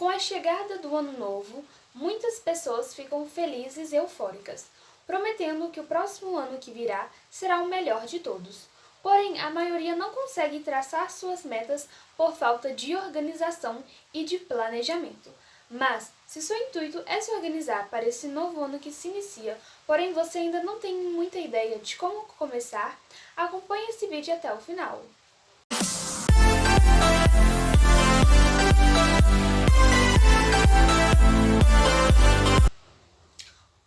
Com a chegada do ano novo, muitas pessoas ficam felizes e eufóricas, prometendo que o próximo ano que virá será o melhor de todos. Porém, a maioria não consegue traçar suas metas por falta de organização e de planejamento. Mas, se seu intuito é se organizar para esse novo ano que se inicia, porém você ainda não tem muita ideia de como começar, acompanhe esse vídeo até o final.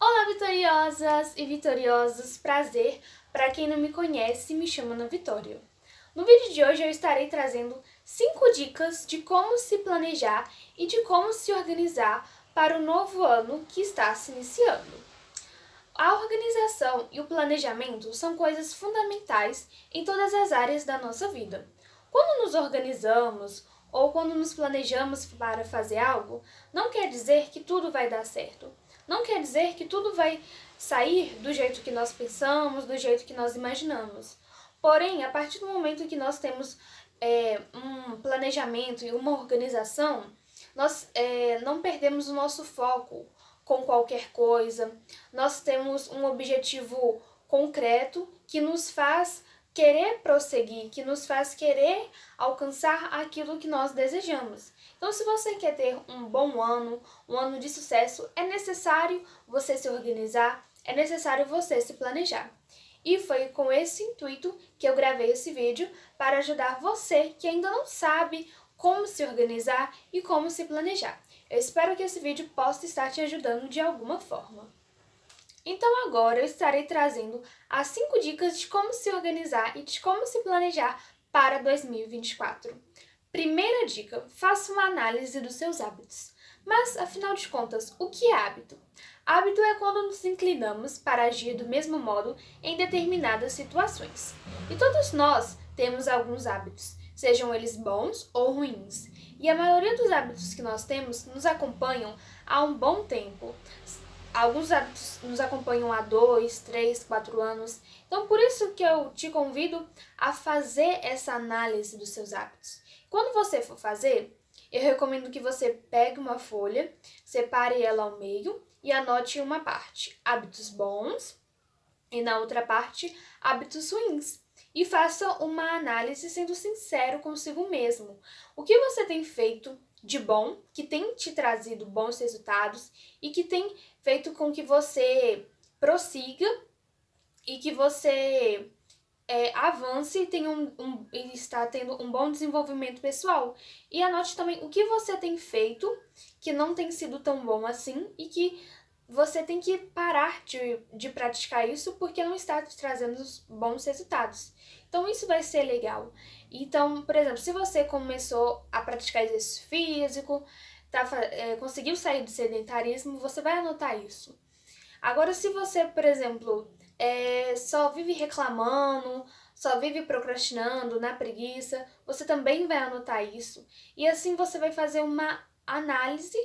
Olá, vitoriosas e vitoriosos! Prazer! Para quem não me conhece, me chamo Ana Vitória. No vídeo de hoje eu estarei trazendo 5 dicas de como se planejar e de como se organizar para o novo ano que está se iniciando. A organização e o planejamento são coisas fundamentais em todas as áreas da nossa vida. Quando nos organizamos ou quando nos planejamos para fazer algo, não quer dizer que tudo vai dar certo. Não quer dizer que tudo vai sair do jeito que nós pensamos, do jeito que nós imaginamos. Porém, a partir do momento que nós temos um planejamento e uma organização, nós não perdemos o nosso foco com qualquer coisa. Nós temos um objetivo concreto que nos faz querer prosseguir, que nos faz querer alcançar aquilo que nós desejamos. Então, se você quer ter um bom ano, um ano de sucesso, é necessário você se organizar, é necessário você se planejar. E foi com esse intuito que eu gravei esse vídeo para ajudar você que ainda não sabe como se organizar e como se planejar. Eu espero que esse vídeo possa estar te ajudando de alguma forma. Então agora eu estarei trazendo as 5 dicas de como se organizar e de como se planejar para 2024. Primeira dica, faça uma análise dos seus hábitos. Mas, afinal de contas, o que é hábito? Hábito é quando nos inclinamos para agir do mesmo modo em determinadas situações. E todos nós temos alguns hábitos, sejam eles bons ou ruins. E a maioria dos hábitos que nós temos nos acompanham há um bom tempo. Alguns hábitos nos acompanham há 2, 3, 4 anos. Então, por isso que eu te convido a fazer essa análise dos seus hábitos. Quando você for fazer, eu recomendo que você pegue uma folha, separe ela ao meio e anote em uma parte hábitos bons e na outra parte hábitos ruins. E faça uma análise sendo sincero consigo mesmo. O que você tem feito de bom, que tem te trazido bons resultados e que tem feito com que você prossiga e que você avance e está tendo um bom desenvolvimento pessoal. E anote também o que você tem feito que não tem sido tão bom assim e que você tem que parar de praticar isso porque não está te trazendo bons resultados. Então, isso vai ser legal. Então, por exemplo, se você começou a praticar exercício físico, conseguiu sair do sedentarismo, você vai anotar isso. Agora, se você, por exemplo, só vive reclamando, só vive procrastinando, na preguiça, você também vai anotar isso. E assim você vai fazer uma análise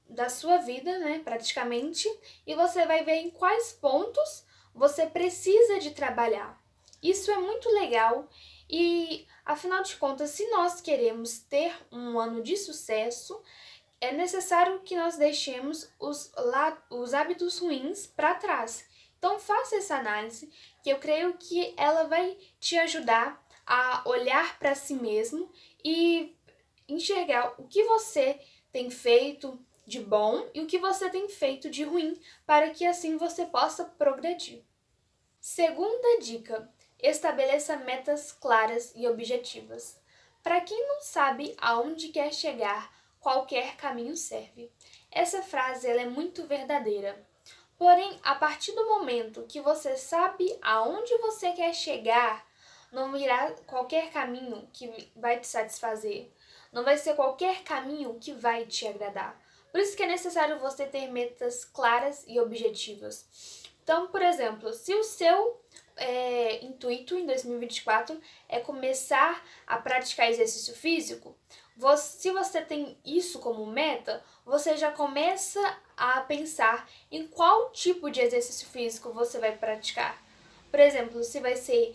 da sua vida, né, praticamente, e você vai ver em quais pontos você precisa de trabalhar. Isso é muito legal e, afinal de contas, se nós queremos ter um ano de sucesso, é necessário que nós deixemos os hábitos ruins para trás. Então, faça essa análise, que eu creio que ela vai te ajudar a olhar para si mesmo e enxergar o que você tem feito de bom e o que você tem feito de ruim, para que assim você possa progredir. Segunda dica, estabeleça metas claras e objetivas. Para quem não sabe aonde quer chegar, qualquer caminho serve. Essa frase ela é muito verdadeira. Porém, a partir do momento que você sabe aonde você quer chegar, não virá qualquer caminho que vai te satisfazer. Não vai ser qualquer caminho que vai te agradar. Por isso que é necessário você ter metas claras e objetivas. Então, por exemplo, se o seu intuito em 2024 é começar a praticar exercício físico, se você tem isso como meta, você já começa a pensar em qual tipo de exercício físico você vai praticar. Por exemplo, se vai ser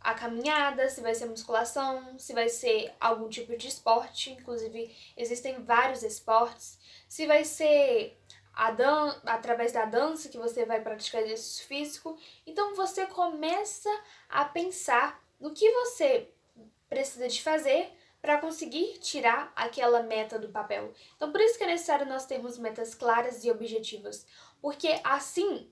a caminhada, se vai ser musculação, se vai ser algum tipo de esporte, inclusive existem vários esportes, se vai ser através da dança que você vai praticar exercício físico. Então você começa a pensar no que você precisa de fazer para conseguir tirar aquela meta do papel. Então por isso que é necessário nós termos metas claras e objetivas, porque assim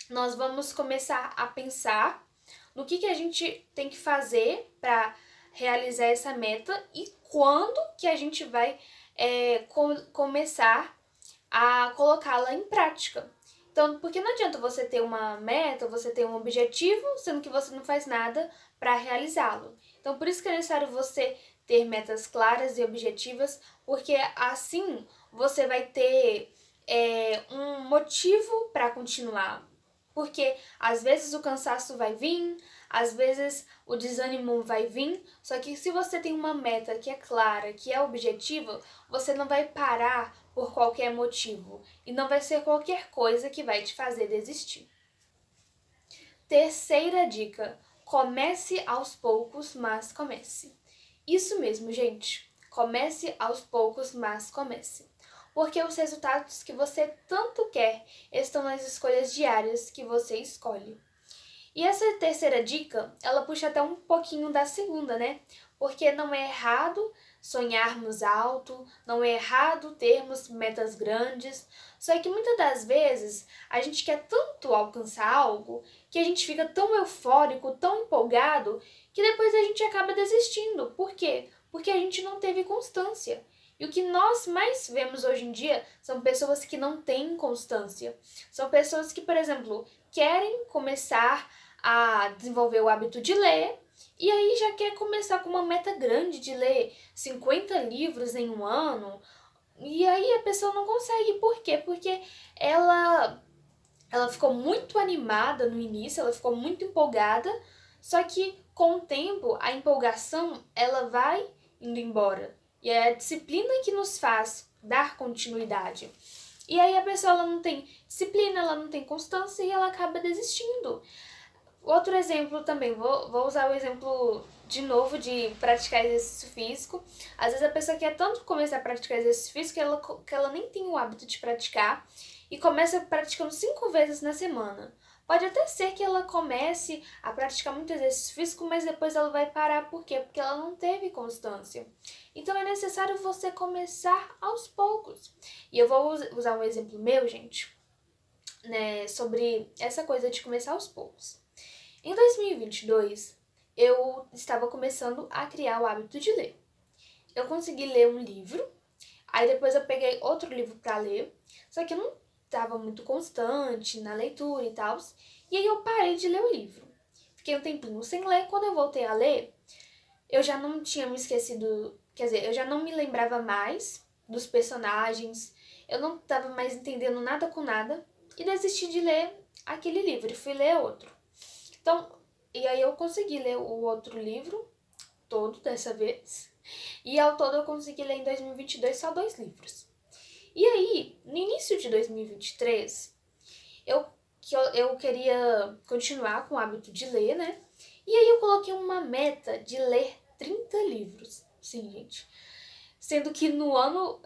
nós vamos começar a pensar no que a gente tem que fazer para realizar essa meta e quando que a gente vai começar a colocá-la em prática. Então, porque não adianta você ter uma meta, você ter um objetivo, sendo que você não faz nada para realizá-lo. Então, por isso que é necessário você ter metas claras e objetivas, porque assim você vai ter um motivo para continuar. Porque às vezes o cansaço vai vir, às vezes o desânimo vai vir, só que se você tem uma meta que é clara, que é objetiva, você não vai parar por qualquer motivo e não vai ser qualquer coisa que vai te fazer desistir. Terceira dica: comece aos poucos, mas comece. Isso mesmo, gente. Comece aos poucos, mas comece. Porque os resultados que você tanto quer estão nas escolhas diárias que você escolhe. E essa terceira dica, ela puxa até um pouquinho da segunda, né? Porque não é errado sonharmos alto, não é errado termos metas grandes, só que muitas das vezes a gente quer tanto alcançar algo que a gente fica tão eufórico, tão empolgado, que depois a gente acaba desistindo. Por quê? Porque a gente não teve constância. E o que nós mais vemos hoje em dia são pessoas que não têm constância. São pessoas que, por exemplo, querem começar a desenvolver o hábito de ler, e aí já quer começar com uma meta grande de ler 50 livros em um ano, e aí a pessoa não consegue. Por quê? Porque ela ficou muito animada no início, ela ficou muito empolgada, só que com o tempo a empolgação ela vai indo embora. E é a disciplina que nos faz dar continuidade. E aí a pessoa ela não tem disciplina, ela não tem constância e ela acaba desistindo. Outro exemplo também, vou usar o exemplo de novo de praticar exercício físico. Às vezes a pessoa quer tanto começar a praticar exercício físico que ela nem tem o hábito de praticar e começa praticando 5 vezes na semana. Pode até ser que ela comece a praticar muito exercício físico, mas depois ela vai parar. Por quê? Porque ela não teve constância. Então é necessário você começar aos poucos. E eu vou usar um exemplo meu, gente, né, sobre essa coisa de começar aos poucos. Em 2022, eu estava começando a criar o hábito de ler. Eu consegui ler um livro, aí depois eu peguei outro livro para ler, só que eu não estava muito constante na leitura e tal, e aí eu parei de ler o livro. Fiquei um tempinho sem ler, quando eu voltei a ler, eu já não tinha me esquecido, quer dizer, eu já não me lembrava mais dos personagens, eu não estava mais entendendo nada com nada, e desisti de ler aquele livro e fui ler outro. Então, e aí eu consegui ler o outro livro todo dessa vez. E ao todo eu consegui ler em 2022 só 2 livros. E aí, no início de 2023, eu queria continuar com o hábito de ler, né? E aí eu coloquei uma meta de ler 30 livros. Sim, gente. Sendo que no ano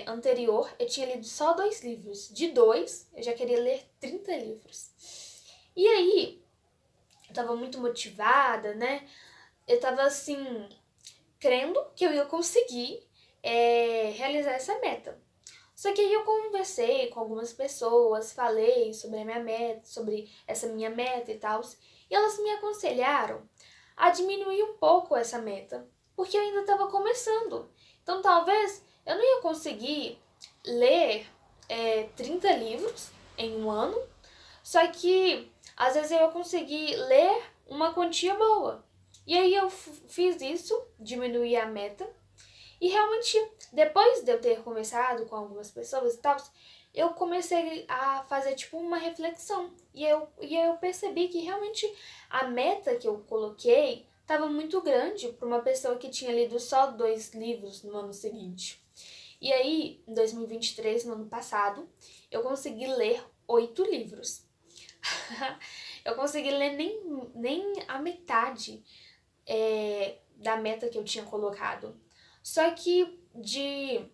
anterior eu tinha lido só 2 livros. De 2, eu já queria ler 30 livros. E aí, eu tava muito motivada, né? Eu tava assim, crendo que eu ia conseguir realizar essa meta. Só que aí eu conversei com algumas pessoas, falei sobre a minha meta, sobre essa minha meta e tal, e elas me aconselharam a diminuir um pouco essa meta, porque eu ainda estava começando. Então talvez eu não ia conseguir ler 30 livros em um ano, só que às vezes eu ia conseguir ler uma quantia boa. E aí eu fiz isso, diminuí a meta, e realmente, depois de eu ter conversado com algumas pessoas e tal, eu comecei a fazer tipo uma reflexão. E eu percebi que realmente a meta que eu coloquei estava muito grande para uma pessoa que tinha lido só 2 livros no ano seguinte. E aí, em 2023, no ano passado, eu consegui ler 8 livros. eu consegui ler nem a metade da meta que eu tinha colocado. Só que de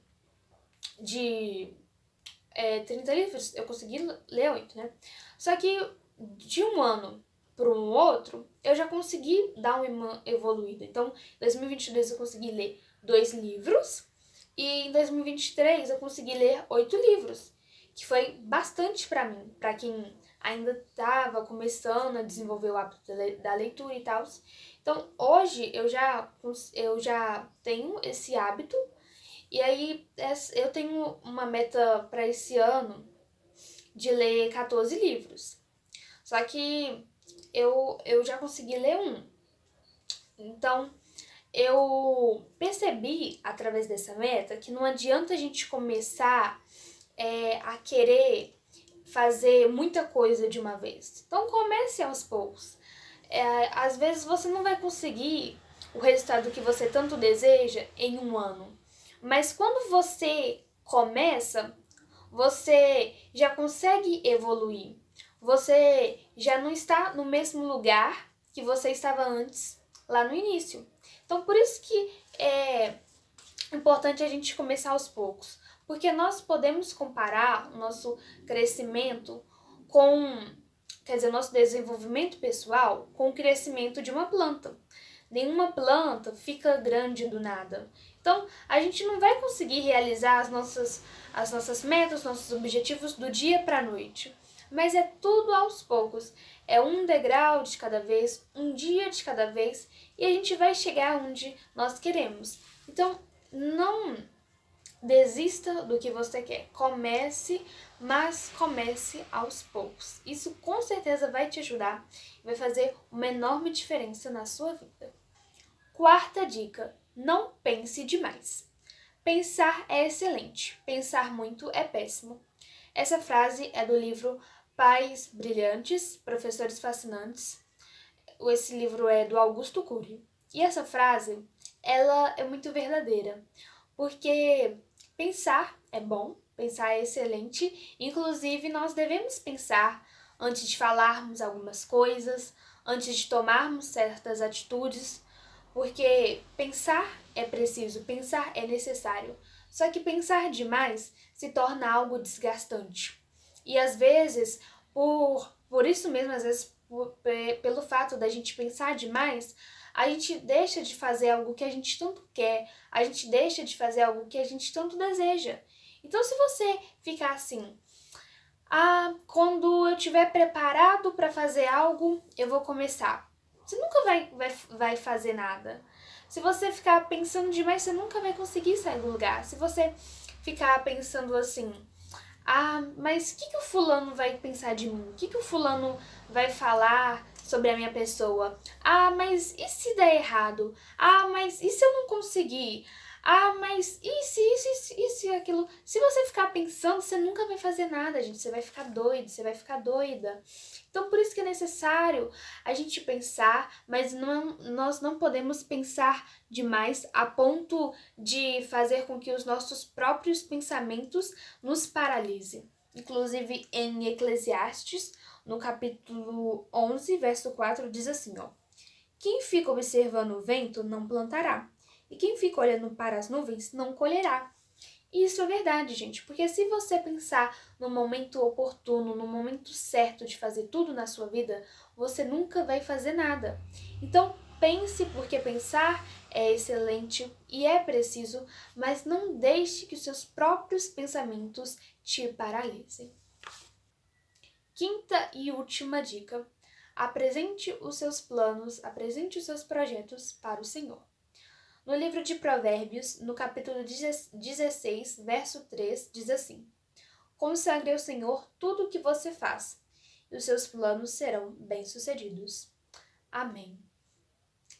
30 livros, eu consegui ler 8, né? Só que de um ano para um outro, eu já consegui dar uma evoluída. Então, em 2022 eu consegui ler 2 livros e em 2023 eu consegui ler 8 livros, que foi bastante para mim, para quem ainda estava começando a desenvolver o hábito da leitura e tal. Então, hoje eu já tenho esse hábito e aí eu tenho uma meta para esse ano de ler 14 livros. Só que eu já consegui ler um. Então, eu percebi, através dessa meta, que não adianta a gente começar a querer fazer muita coisa de uma vez. Então, comece aos poucos. Às vezes você não vai conseguir o resultado que você tanto deseja em um ano. Mas quando você começa, você já consegue evoluir. Você já não está no mesmo lugar que você estava antes, lá no início. Então, por isso que é importante a gente começar aos poucos. Porque nós podemos comparar o nosso crescimento nosso desenvolvimento pessoal com o crescimento de uma planta. Nenhuma planta fica grande do nada. Então, a gente não vai conseguir realizar as nossas metas, nossos objetivos do dia para a noite. Mas é tudo aos poucos. É um degrau de cada vez, um dia de cada vez, e a gente vai chegar onde nós queremos. Então, não desista do que você quer. Comece, mas comece aos poucos. Isso com certeza vai te ajudar e vai fazer uma enorme diferença na sua vida. Quarta dica: não pense demais. Pensar é excelente, pensar muito é péssimo. Essa frase é do livro Pais Brilhantes, Professores Fascinantes. Esse livro é do Augusto Cury. E essa frase, ela é muito verdadeira, porque pensar é bom, pensar é excelente. Inclusive, nós devemos pensar antes de falarmos algumas coisas, antes de tomarmos certas atitudes, porque pensar é preciso, pensar é necessário. Só que pensar demais se torna algo desgastante. E às vezes, por isso mesmo, às vezes, pelo fato da gente pensar demais, a gente deixa de fazer algo que a gente tanto quer, a gente deixa de fazer algo que a gente tanto deseja. Então, se você ficar assim, quando eu estiver preparado para fazer algo, eu vou começar. Você nunca vai fazer nada. Se você ficar pensando demais, você nunca vai conseguir sair do lugar. Se você ficar pensando assim, mas o que o fulano vai pensar de mim? O que o fulano vai falar sobre a minha pessoa? Mas e se der errado? Mas e se eu não conseguir? Mas isso e aquilo. Se você ficar pensando, você nunca vai fazer nada, gente. Você vai ficar doido, você vai ficar doida. Então, por isso que é necessário a gente pensar, mas nós não podemos pensar demais a ponto de fazer com que os nossos próprios pensamentos nos paralisem. Inclusive, em Eclesiastes, no capítulo 11, verso 4, diz assim, quem fica observando o vento não plantará, e quem fica olhando para as nuvens não colherá. E isso é verdade, gente, porque se você pensar no momento oportuno, no momento certo de fazer tudo na sua vida, você nunca vai fazer nada. Então, pense, porque pensar é excelente e é preciso, mas não deixe que os seus próprios pensamentos te paralisem. Quinta e última dica: apresente os seus planos, apresente os seus projetos para o Senhor. No livro de Provérbios, no capítulo 16, verso 3, diz assim: consagre ao Senhor tudo o que você faz, e os seus planos serão bem-sucedidos. Amém.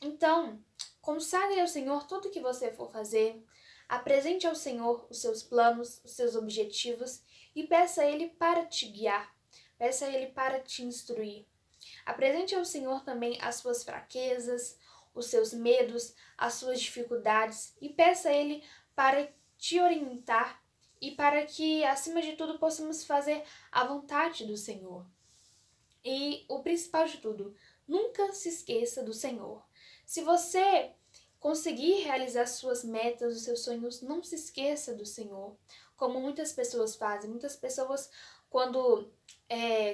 Então, consagre ao Senhor tudo o que você for fazer, apresente ao Senhor os seus planos, os seus objetivos e peça a Ele para te guiar, peça a Ele para te instruir. Apresente ao Senhor também as suas fraquezas, os seus medos, as suas dificuldades e peça a Ele para te orientar e para que, acima de tudo, possamos fazer a vontade do Senhor. E o principal de tudo, nunca se esqueça do Senhor. Se você conseguir realizar suas metas, os seus sonhos, não se esqueça do Senhor, como muitas pessoas fazem. Muitas pessoas, quando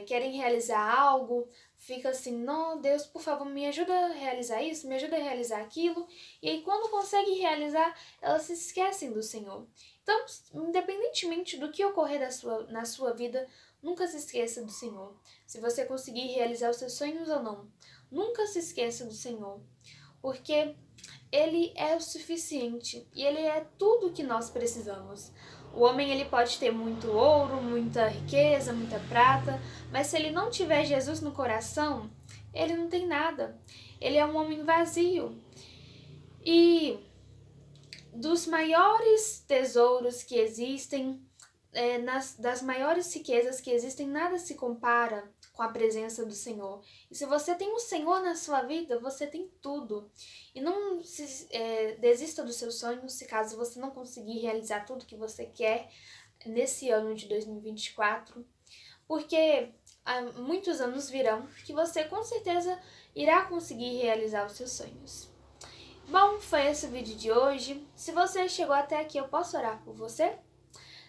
querem realizar algo, fica assim, não, Deus, por favor, me ajuda a realizar isso, me ajuda a realizar aquilo. E aí, quando conseguem realizar, elas se esquecem do Senhor. Então, independentemente do que ocorrer na sua vida, nunca se esqueça do Senhor. Se você conseguir realizar os seus sonhos ou não, nunca se esqueça do Senhor. Porque Ele é o suficiente e Ele é tudo o que nós precisamos. O homem ele pode ter muito ouro, muita riqueza, muita prata, mas se ele não tiver Jesus no coração, ele não tem nada. Ele é um homem vazio. E dos maiores tesouros que existem, das maiores riquezas que existem, nada se compara com a presença do Senhor. E se você tem o Senhor na sua vida, você tem tudo. E não desista dos seus sonhos, se caso você não conseguir realizar tudo que você quer nesse ano de 2024, porque muitos anos virão que você com certeza irá conseguir realizar os seus sonhos. Bom, foi esse o vídeo de hoje. Se você chegou até aqui, eu posso orar por você?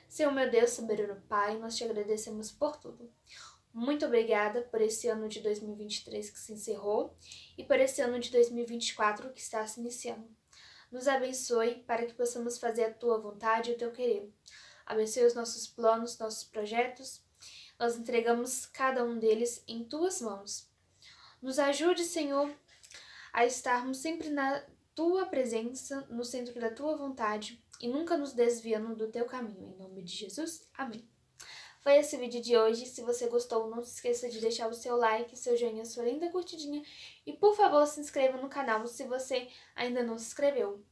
Senhor meu Deus, soberano Pai, nós te agradecemos por tudo. Muito obrigada por esse ano de 2023 que se encerrou e por esse ano de 2024 que está se iniciando. Nos abençoe para que possamos fazer a Tua vontade e o Teu querer. Abençoe os nossos planos, nossos projetos. Nós entregamos cada um deles em Tuas mãos. Nos ajude, Senhor, a estarmos sempre na Tua presença, no centro da Tua vontade e nunca nos desviando do Teu caminho. Em nome de Jesus, amém. Foi esse o vídeo de hoje. Se você gostou, não se esqueça de deixar o seu like, seu joinha, sua linda curtidinha. E por favor, se inscreva no canal se você ainda não se inscreveu.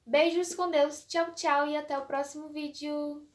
Beijos com Deus, tchau, tchau e até o próximo vídeo.